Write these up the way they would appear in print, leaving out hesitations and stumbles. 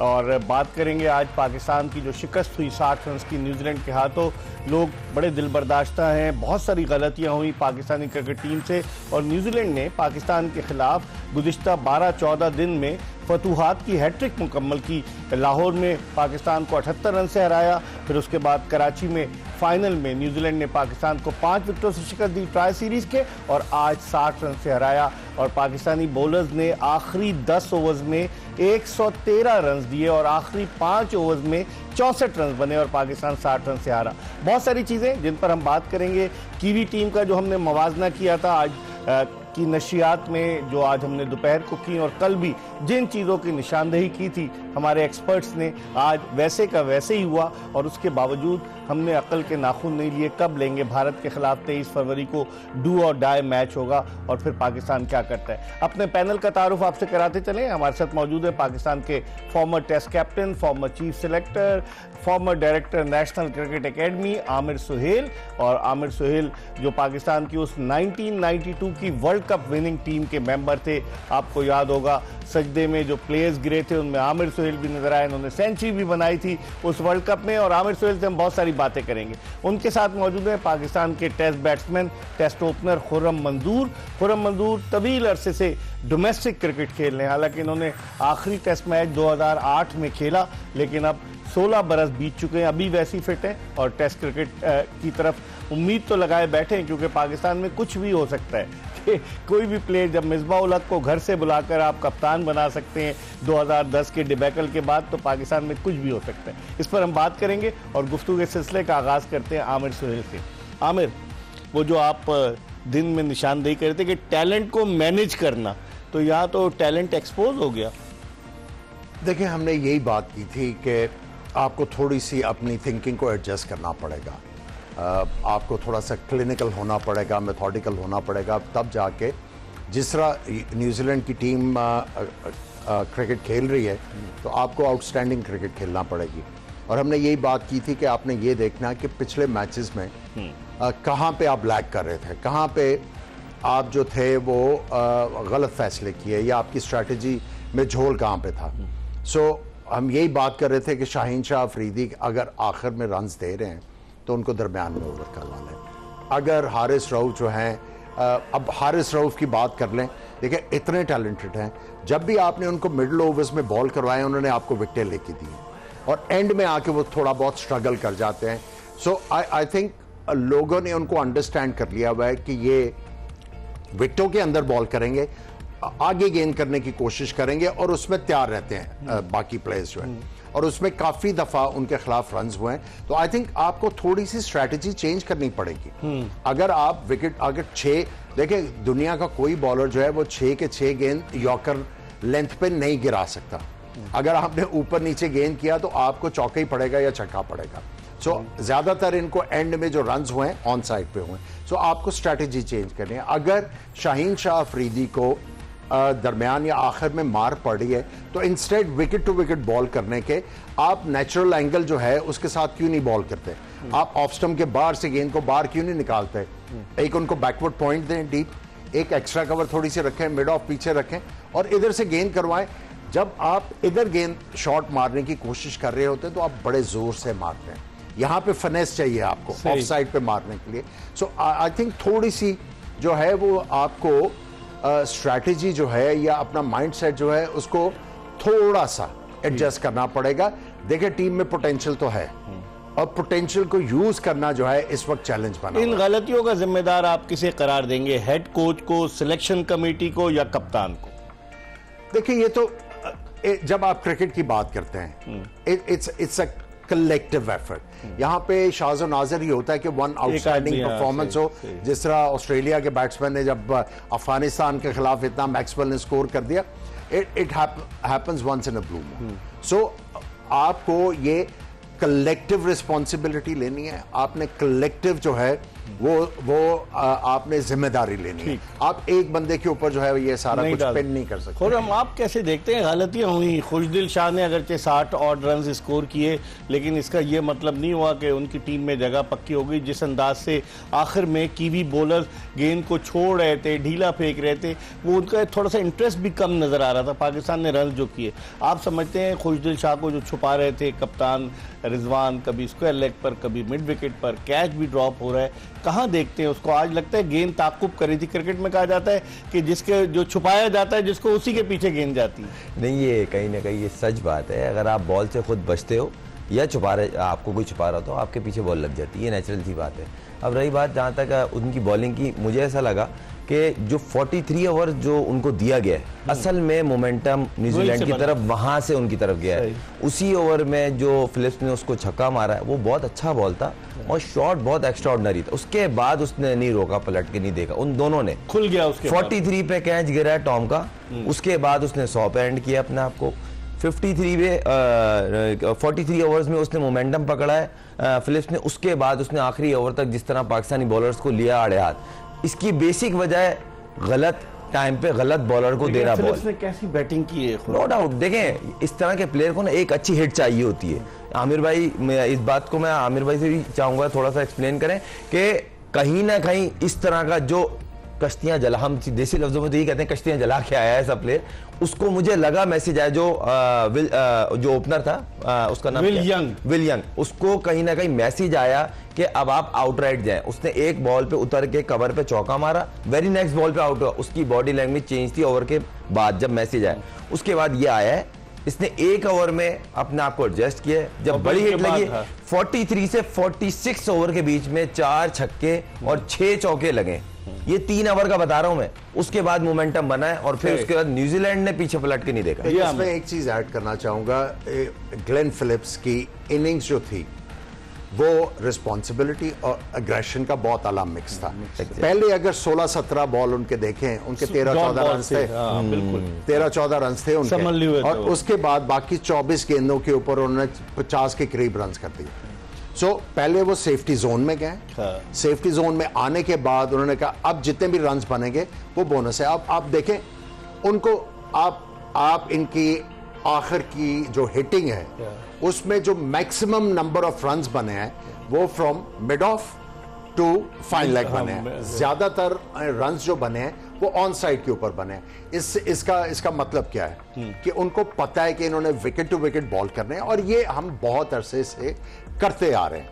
और बात करेंगे आज पाकिस्तान की जो शिकस्त हुई 60 रन की न्यूजीलैंड के हाथों। लोग बड़े दिल बर्दाश्ता हैं, बहुत सारी गलतियां हुई पाकिस्तानी क्रिकेट टीम से और न्यूजीलैंड ने पाकिस्तान के खिलाफ गुज़िश्ता 12-14 दिन में फतूहात की हैट्रिक मुकम्मल की। लाहौर में पाकिस्तान को 78 रन से हराया, फिर उसके बाद कराची में फाइनल में न्यूजीलैंड ने पाकिस्तान को 5 विकेटों से शिकस्त दी ट्राई सीरीज के और आज 60 रन से हराया। और पाकिस्तानी बॉलर्स ने आखिरी 10 ओवर्स में 113 रन दिए और आखिरी 5 ओवर्स में 64 रन बने और पाकिस्तान 60 रन से हारा। बहुत सारी चीज़ें जिन पर हम बात करेंगे। कीवी टीम का जो हमने मवाजना किया था आज की नशियात में, जो आज हमने दोपहर को की और कल भी जिन चीज़ों की निशानदेही की थी हमारे एक्सपर्ट्स ने, आज वैसे का वैसे ही हुआ और उसके बावजूद हमने अकल के नाखून नहीं लिए। कब लेंगे? भारत के खिलाफ 23 फरवरी को डू और डाई मैच होगा और फिर पाकिस्तान क्या करता है। अपने पैनल का तारुफ आपसे कराते चलें। हमारे साथ मौजूद है पाकिस्तान के former test captain, former chief selector, former director national cricket academy Aamir Sohail. और आमिर सुहेल जो पाकिस्तान की उस 1992 की वर्ल्ड कप विनिंग टीम के मेंबर थे। आपको याद होगा सजदे में जो प्लेयर्स गिरे थे उनमें आमिर सुहेल भी नजर आए। उन्होंने सेंचुरी भी बनाई थी उस वर्ल्ड कप में और आमिर सुहेल से हम बहुत सारी बातें करेंगे। उनके साथ मौजूद है पाकिस्तान के test batsman, test opener Khurram Manzoor. Khurram मंजूर तवील अरसे से डोमेस्टिक क्रिकेट खेल रहे हैं, हालांकि इन्होंने आखिरी टेस्ट मैच 2008 में खेला, लेकिन अब 16 बरस बीत चुके हैं, अभी वैसी फिट हैं और टेस्ट क्रिकेट की तरफ उम्मीद तो लगाए बैठे हैं क्योंकि पाकिस्तान में कुछ भी हो सकता है। कोई भी प्लेयर, जब मिसबाह उल हक को घर से बुलाकर आप कप्तान बना सकते हैं 2010 के डिबैकल के बाद, तो पाकिस्तान में कुछ भी हो सकता है। इस पर हम बात करेंगे और गुफ्तगू के सिलसिले का आगाज़ करते हैं आमिर सुहेल से। आमिर, वो जो आप दिन में निशानदेही कर रहे थे कि टैलेंट को मैनेज करना, तो यहाँ तो टैलेंट एक्सपोज हो गया। देखिए, हमने यही बात की थी कि आपको थोड़ी सी अपनी थिंकिंग को एडजस्ट करना पड़ेगा, आपको थोड़ा सा क्लिनिकल होना पड़ेगा, मेथोडिकल होना पड़ेगा, तब जाके जिस तरह न्यूजीलैंड की टीम क्रिकेट खेल रही है तो आपको आउटस्टैंडिंग क्रिकेट खेलना पड़ेगी। और हमने यही बात की थी कि आपने ये देखना कि पिछले मैचेस में कहाँ पे आप लैग कर रहे थे, कहाँ पे आप जो थे वो गलत फैसले किए या आपकी स्ट्रैटेजी में झोल कहाँ पे था। हम यही बात कर रहे थे कि शाहीन शाह अफरीदी अगर आखिर में रन्स दे रहे हैं तो उनको दरमियान में ओवर करवा लें। अगर हारिस रऊफ जो हैं, अब हारिस रऊफ की बात कर लें, देखिए इतने टैलेंटेड हैं, जब भी आपने उनको मिडल ओवर्स में बॉल करवाए उन्होंने आपको विकेटें लेके दी और एंड में आके वो थोड़ा बहुत स्ट्रगल कर जाते हैं। सो आई थिंक लोगों ने उनको अंडरस्टैंड कर लिया हुआ है कि ये विकेटों के अंदर बॉल करेंगे, आगे गेन करने की कोशिश करेंगे और उसमें तैयार रहते हैं बाकी प्लेयर्स जो हैं, और उसमें काफी दफा उनके खिलाफ रन्स हुए हैं। तो आई थिंक आपको थोड़ी सी स्ट्रैटेजी चेंज करनी पड़ेगी। अगर आप विकेट, अगर 6, देखिए दुनिया का कोई बॉलर जो है वो 6 के 6 गेंद यॉर्कर लेंथ पे नहीं गिरा सकता। अगर आपने ऊपर नीचे गेंद किया तो आपको चौका ही पड़ेगा या छक्का पड़ेगा। ज्यादातर इनको एंड में जो रन्स हुए हैं ऑन साइड पे हुए हैं। आपको स्ट्रैटेजी चेंज करनी है। अगर शाहीन शाह अफरीदी को दरमियान या आखिर में मार पड़ रही है तो instead wicket to wicket ball करने के आप नेचुरल एंगल जो है उसके साथ क्यों नहीं बॉल करते? आप ऑफ स्टंप के बाहर से गेंद को बाहर क्यों नहीं निकालते? एक उनको बैकवर्ड पॉइंट दें डीप, एक एक्स्ट्रा कवर थोड़ी सी रखें, मिड ऑफ पीछे रखें और इधर से गेंद करवाएं। जब आप इधर गेंद शॉट मारने की कोशिश कर रहे होते हैं तो आप बड़े जोर से मारते हैं, यहाँ पे फिनेस चाहिए आपको ऑफ साइड पे मारने के लिए। आई थिंक थोड़ी सी जो है वो आपको स्ट्रैटेजी जो है या अपना माइंडसेट जो है उसको थोड़ा सा एडजस्ट करना पड़ेगा। देखिए टीम में पोटेंशियल तो है और पोटेंशियल को यूज करना जो है इस वक्त चैलेंज बना। इन गलतियों का जिम्मेदार आप किसे करार देंगे? हेड कोच को, सिलेक्शन कमेटी को या कप्तान को? देखिए ये तो जब आप क्रिकेट की बात करते हैं इट्स अ कलेक्टिव एफर्ट। यहाँ पे शाज़ नाज़िर ही होता है कि वन आउटस्टैंडिंग परफॉर्मेंस हो, जिस तरह ऑस्ट्रेलिया के बैट्समैन ने जब अफगानिस्तान के खिलाफ इतना मैक्सवेल ने स्कोर कर दिया, it happens once in a blue moon. So आपको ये कलेक्टिव रिस्पॉन्सिबिलिटी लेनी है, आपने कलेक्टिव जो है वो आपने जिम्मेदारी लेनी है। आप एक बंदे के ऊपर जो है ये सारा कुछ पिन नहीं कर सकते। खुर्रम, आप कैसे देखते हैं? गलतियां हुई, खुशदिल शाह ने अगरचे 60 और रन स्कोर किए, लेकिन इसका ये मतलब नहीं हुआ कि उनकी टीम में जगह पक्की हो गई। जिस अंदाज से आखिर में कीवी बॉलर गेंद को छोड़ रहे थे, ढीला फेंक रहे थे, वो उनका थोड़ा सा इंटरेस्ट भी कम नजर आ रहा था। पाकिस्तान ने रन जो किए, आप समझते हैं खुशदिल शाह को जो छुपा रहे थे कप्तान रिजवान, कभी स्क्वायर लेग पर, कभी मिड विकेट पर, कैच भी ड्रॉप हो रहा है, कहाँ देखते हैं उसको? आज लगता है गेंद ताकुब करी थी। क्रिकेट में कहा जाता है कि जिसके जो छुपाया जाता है जिसको, उसी के पीछे गेंद जाती है। नहीं, ये कहीं ना कहीं ये सच बात है। अगर आप बॉल से खुद बचते हो या छुपा रहे, आपको कोई छुपा रहा हो तो आपके पीछे बॉल लग जाती है, ये नेचुरल सी बात है। अब रही बात जहाँ तक उनकी बॉलिंग की, मुझे ऐसा लगा कि जो 43 ओवर जो उनको दिया गया है, असल में मोमेंटम न्यूजीलैंड की तरफ वहां से उनकी तरफ गया है। उसी ओवर में जो फिलिप्स ने उसको छक्का मारा है, वो बहुत अच्छा बॉल था और शॉट बहुत एक्स्ट्राऑर्डिनरी था। उसके बाद उसने नहीं रोका, पलट के नहीं देखा, उन दोनों ने खुल गया। उसके 43 पे कैच गिरा है टॉम का, उसके बाद उसने 100 पे एंड किया अपने आप को। 43 ओवर्स में उसने मोमेंटम पकड़ा है फिलिप्स ने। उसके बाद उसने आखिरी ओवर तक जिस तरह पाकिस्तानी बॉलर्स को लिया आड़े हाथ, इसकी बेसिक वजह है गलत टाइम पे गलत बॉलर को देना। बॉल ने कैसी बैटिंग की है, नो डाउट। देखें, इस तरह के प्लेयर को ना एक अच्छी हिट चाहिए होती है। आमिर भाई, इस बात को मैं आमिर भाई से भी चाहूंगा थोड़ा सा एक्सप्लेन करें कि कहीं ना कहीं इस तरह का जो कश्तियां जला, हम देसी लफ्जों में तो यही कहते हैं कश्तियां जला के आया है ऐसा प्लेयर, उसको मुझे लगा मैसेज आया जो ओपनर था, उसका नाम विल यंग, उसको कहीं ना कहीं मैसेज आया कि अब आप आउटराइट जाएं। उसने एक बॉल पे उतर के कवर पे चौका मारा, वेरी नेक्स्ट बॉल पे आउट हुआ। उसकी बॉडी लैंग्वेज चेंज थी ओवर के बाद जब मैसेज आया। उसके बाद ये आया है, इसने एक ओवर में अपने आप को एडजस्ट किया। जब बड़ी हिट लगी 43 से 46 ओवर के बीच में 4 छक्के और 6 चौके लगे। ये 3 ओवर का बता रहा हूं मैं। उसके बाद मोमेंटम बना है और फिर उसके बाद न्यूजीलैंड ने पीछे पलट के नहीं देखा। इसमें एक चीज ऐड करना चाहूंगा, ग्लेन फिलिप्स की इनिंग्स जो थी वो रिस्पॉन्सिबिलिटी और अग्रेशन का बहुत आला मिक्स था। पहले अगर 16-17 बॉल उनके देखें, उनके 13-14 रन थे, 13-14 रन थे उनके, और उसके बाद बाकी 24 गेंदों के ऊपर उन्होंने 50 के करीब रन कर दिए। सो पहले वो सेफ्टी जोन में गए, सेफ्टी जोन में आने के बाद उन्होंने कहा अब जितने भी रन बनेंगे वो बोनस है। अब आप देखें उनको, आप इनकी आखिर की जो हिटिंग है उसमें जो मैक्सिमम नंबर ऑफ रन्स बने हैं वो from mid off to fine leg बने हैं। ज्यादातर रन्स जो बने हैं वो ऑन साइड के ऊपर बने हैं। इसका मतलब क्या है कि उनको पता है कि इन्होंने विकेट टू विकेट बॉल करने हैं, और ये हम बहुत अरसे से करते आ रहे हैं।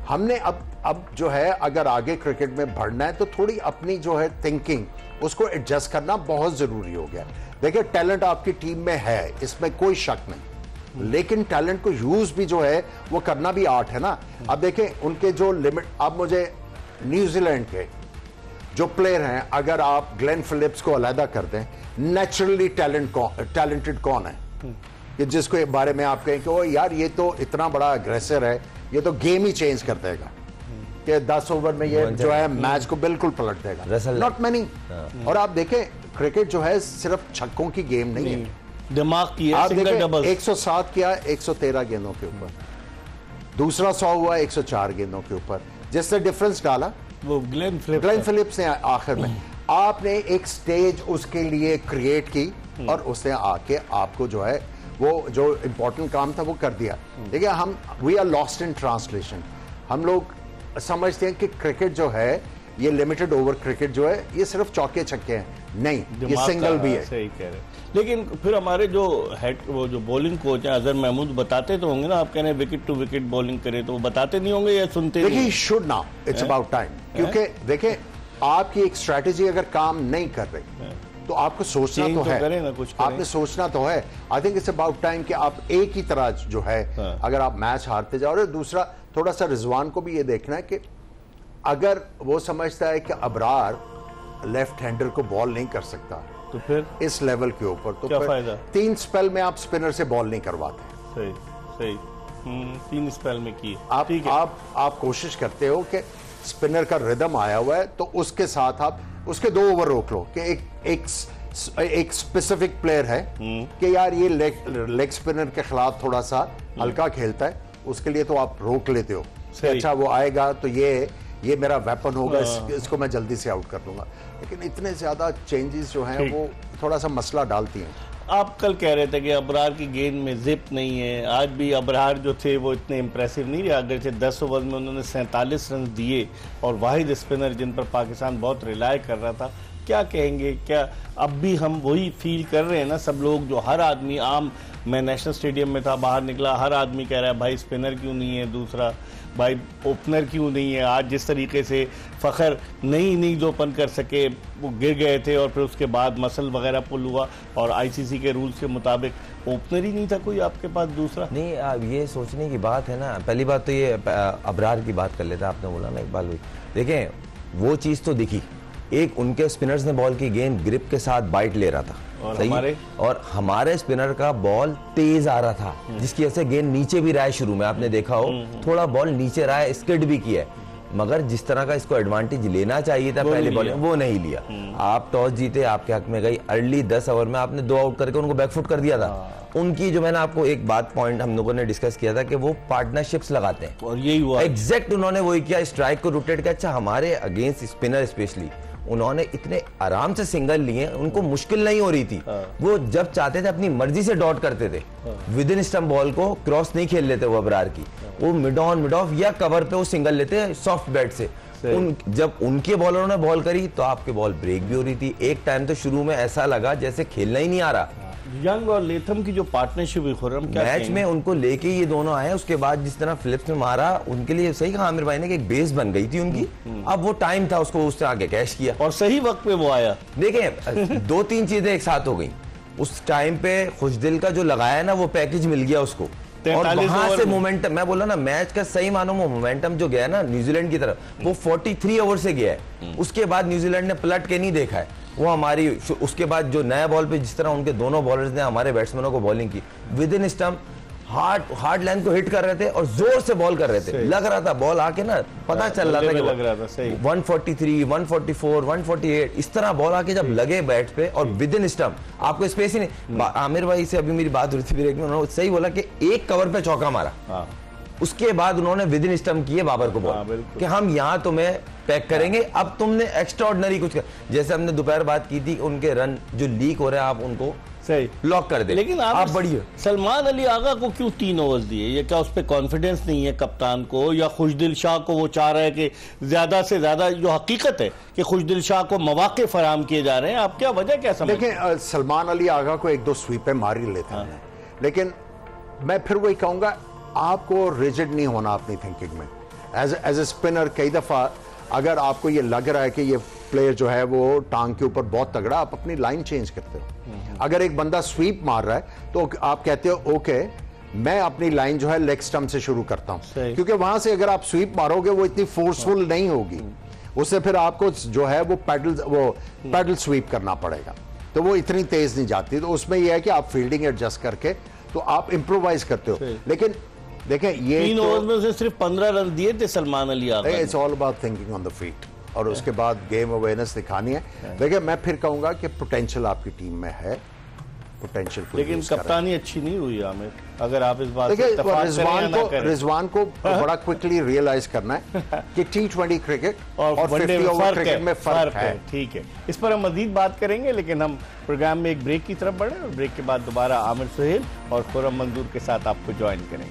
हमने अब जो है अगर आगे क्रिकेट में बढ़ना है तो थोड़ी अपनी जो है थिंकिंग उसको एडजस्ट करना बहुत जरूरी हो गया। देखिए, टैलेंट आपकी टीम में है, इसमें कोई शक नहीं, लेकिन टैलेंट को यूज भी जो है वो करना भी आर्ट है ना। अब देखें उनके जो लिमिट, अब मुझे न्यूजीलैंड के जो प्लेयर हैं, अगर आप ग्लेन फिलिप्स को अलहदा कर दें, नेचुरली टैलेंटेड कौन है कि जिसको बारे में आप कहें कि वो यार ये तो इतना बड़ा अग्रेसर है, ये तो गेम ही चेंज कर देगा कि 10 ओवर में ये जो है मैच को बिल्कुल पलट देगा। Not many. और आप देखें क्रिकेट जो है सिर्फ छक्कों की गेम नहीं है, दिमाग की है। आप देखें 107 किया 113 गेंदों के ऊपर, दूसरा 100 हुआ 104 गेंदों के ऊपर, जिससे डिफरेंस डाला वो ग्लेन फिलिप्स ने आखिर में। आपने एक स्टेज उसके लिए क्रिएट की और उसने आके आपको जो है वो जो इंपॉर्टेंट काम था वो कर दिया। देखिए, हम we are lost in translation. हम लोग समझते हैं कि क्रिकेट जो है ये लिमिटेड ओवर क्रिकेट जो है ये सिर्फ चौके छक्के हैं, नहीं, ये सिंगल भी है। सही कह रहे हैं। लेकिन फिर हमारे जो वो जो बॉलिंग कोच है अजहर महमूद बताते तो होंगे ना, आप कह रहे हैं विकेट टू विकेट बॉलिंग करे, तो वो बताते नहीं होंगे या सुनते? देखिए, should now it's about time, क्योंकि देखिए आपकी एक स्ट्रेटेजी अगर काम नहीं कर रही तो आपको सोचना तो है, आपने सोचना तो है। I think it's about time कि आप एक ही तरह जो है अगर आप मैच हारते जाओ। और दूसरा थोड़ा सा रिजवान को भी ये देखना है कि अगर वो समझता है कि अबरार लेफ्ट हैंडर को बॉल नहीं कर सकता तो फिर इस लेवल के ऊपर तो क्या फायदा? 3 स्पेल में आप स्पिनर से बॉल नहीं करवाते। सही सही 3 स्पेल में की आप कोशिश करते हो कि स्पिनर का रिदम आया हुआ है तो उसके साथ आप उसके 2 ओवर रोक लो कि एक स्पेसिफिक प्लेयर है कि यार ये लेग स्पिनर के खिलाफ थोड़ा सा हल्का खेलता है, उसके लिए तो आप रोक लेते हो। अच्छा वो आएगा तो ये ये मेरा वेपन होगा, इसको मैं जल्दी से आउट कर दूंगा। लेकिन इतने ज़्यादा चेंजेस जो हैं वो थोड़ा सा मसला डालती हैं। आप कल कह रहे थे कि अबरार की गेंद में जिप नहीं है। आज भी अबरार जो थे वो इतने इम्प्रेसिव नहीं रहे। अगर 10 ओवर में उन्होंने 47 रन दिए और वाहिद स्पिनर जिन पर पाकिस्तान बहुत रिलाय कर रहा था। क्या कहेंगे, क्या अब भी हम वही फील कर रहे हैं ना सब लोग, जो हर आदमी आम, मैं नेशनल स्टेडियम में था, बाहर निकला, हर आदमी कह रहा है भाई स्पिनर क्यों नहीं है, दूसरा भाई ओपनर क्यों नहीं है। आज जिस तरीके से फ़खर नई इनिंग्स ओपन कर सके, वो गिर गए थे और फिर उसके बाद मसल वगैरह पुल हुआ और आईसीसी के रूल्स के मुताबिक ओपनर ही नहीं था कोई आपके पास दूसरा। नहीं, अब ये सोचने की बात है ना। पहली बात तो ये अबरार की बात कर लेते, आपने बोला ना इकबाल भाई, देखें वो चीज़ तो दिखी, एक उनके स्पिनर्स ने बॉल की गेंद ग्रिप के साथ बाइट ले रहा था और हमारे स्पिनर का बॉल तेज आ रहा था, जिसकी वजह से गेंद नीचे भी रहा है। शुरू में आपने देखा हो थोड़ा बॉल नीचे रहा है, स्किड भी किया है, मगर जिस तरह का इसको एडवांटेज लेना चाहिए था पहले बॉल वो नहीं लिया। आप टॉस जीते, आपके हक में गई, अर्ली 10 ओवर में आपने 2 आउट करके उनको बैकफुट कर दिया था। उनकी जो मैंने आपको एक बात पॉइंट हम लोगों ने डिस्कस किया था कि वो पार्टनरशिप्स लगाते हैं और यही हुआ एग्जैक्ट। उन्होंने वही किया, स्ट्राइक को रोटेट किया। अच्छा, हमारे अगेंस्ट स्पिनर स्पेशली उन्होंने इतने आराम से सिंगल लिए, उनको मुश्किल नहीं हो रही थी। वो जब चाहते थे अपनी मर्जी से डॉट करते थे, विद इन स्टंप बॉल को क्रॉस नहीं खेल लेते वो अबरार की, वो मिड ऑन मिड ऑफ या कवर पे वो सिंगल लेते सॉफ्ट बैट से। जब उनके बॉलरों ने बॉल करी तो आपके बॉल ब्रेक भी हो रही थी। एक टाइम तो शुरू में ऐसा लगा जैसे खेलना ही नहीं आ रहा। यंग और लेथम की जो पार्टनरशिप हुई खुर्रम, क्या मैच में उनको लेके ये दोनों आए, उसके बाद जिस तरह फिलिप्स ने मारा, उनके लिए सही कहा आमिर भाई ने कि एक बेस बन गई थी उनकी। अब वो टाइम था, उसको उससे आगे कैश किया और सही वक्त पे वो आया। देखें 2-3 चीजें एक साथ हो गई उस टाइम पे। खुशदिल का जो लगाया ना वो पैकेज मिल गया उसको, और वहां से मोमेंटम, मैं बोला ना मैच का सही मानो वो मोमेंटम जो गया ना न्यूजीलैंड की तरफ, वो 43 ओवर से गया है। उसके बाद न्यूजीलैंड ने पलट के नहीं देखा है वो हमारी। उसके बाद जो नया बॉल पे जिस तरह उनके दोनों बॉलर्स ने हमारे बैट्समैनों को बॉलिंग की, with in stump hard line को हिट कर रहे थे और जोर से बॉल कर रहे थे। लग रहा था बॉल आके ना, पता चल रहा था कि लग रहा था सही 143, 144, 148 इस तरह बॉल आके जब लगे बैट पे और विद इन स्टंप, आपको स्पेस ही नहीं। आमिर भाई से अभी मेरी बात हुई थी ब्रेक में, उन्होंने सही बोला कि एक कवर पे चौका मारा, उसके बाद उन्होंने विद इन स्टंप किए बाबर को बॉल कि हम यहाँ तुम्हें पैक करेंगे, अब तुमने एक्स्ट्राऑर्डिनरी कुछ कर। जैसे हमने दोपहर बात की थी, उनके रन जो लीक हो रहे हैं आप उनको सही लॉक कर दे। लेकिन आप बढ़िए सलमान अली आगा को क्यों 3 ओवर्स दिए? ये क्या उस पर कॉन्फिडेंस नहीं है कप्तान को, या खुशदिल शाह को वो चाह रहा है कि ज्यादा से ज्यादा, जो हकीकत है कि खुशदिल शाह को मौके फराहम किए जा रहे हैं? आप क्या वजह क्या समझते हैं? देखिए सलमान अली आगा को 1-2 स्वीपें मार ही लेते हैं, लेकिन मैं फिर वही कहूंगा आपको रिजिड नहीं होना अपनी थिंकिंग में। एज ए स्पिनर कई दफा अगर आपको ये लग रहा है कि ये प्लेयर जो है वो टांग के ऊपर बहुत तगड़ा, आप अपनी लाइन चेंज करते हो। अगर एक बंदा स्वीप मार रहा है तो आप कहते हो ओके मैं अपनी लाइन जो है लेग स्टंप से शुरू करता हूं, क्योंकि वहां से अगर आप स्वीप मारोगे वो इतनी फोर्सफुल नहीं होगी, उससे फिर आपको जो है वो पैडल स्वीप करना पड़ेगा, तो वो इतनी तेज नहीं जाती। तो उसमें यह है कि आप फील्डिंग एडजस्ट करके तो आप इम्प्रोवाइज करते हो। लेकिन देखें ये 3 ओवर में उसे सिर्फ 15 रन दिए थे Salman Ali Agha. It's all about thinking on the feet, और उसके बाद गेम अवेयरनेस दिखानी है। देखिए मैं फिर कहूंगा कि पोटेंशियल आपकी टीम में है, पोटेंशियल, लेकिन कप्तानी अच्छी नहीं हुई आमिर, अगर आप इस बात से देखिए इत्तेफाक करें या ना करें। रिजवान को बड़ा क्विकली रियलाइज करना है कि T20 क्रिकेट और 50 ओवर क्रिकेट में फर्क है। ठीक है, इस पर हम मजीद बात करेंगे, लेकिन हम प्रोग्राम में एक ब्रेक की तरफ बढ़े और ब्रेक के बाद दोबारा आमिर सुहेल और खुर्रम मंजूर के साथ आपको ज्वाइन करेंगे।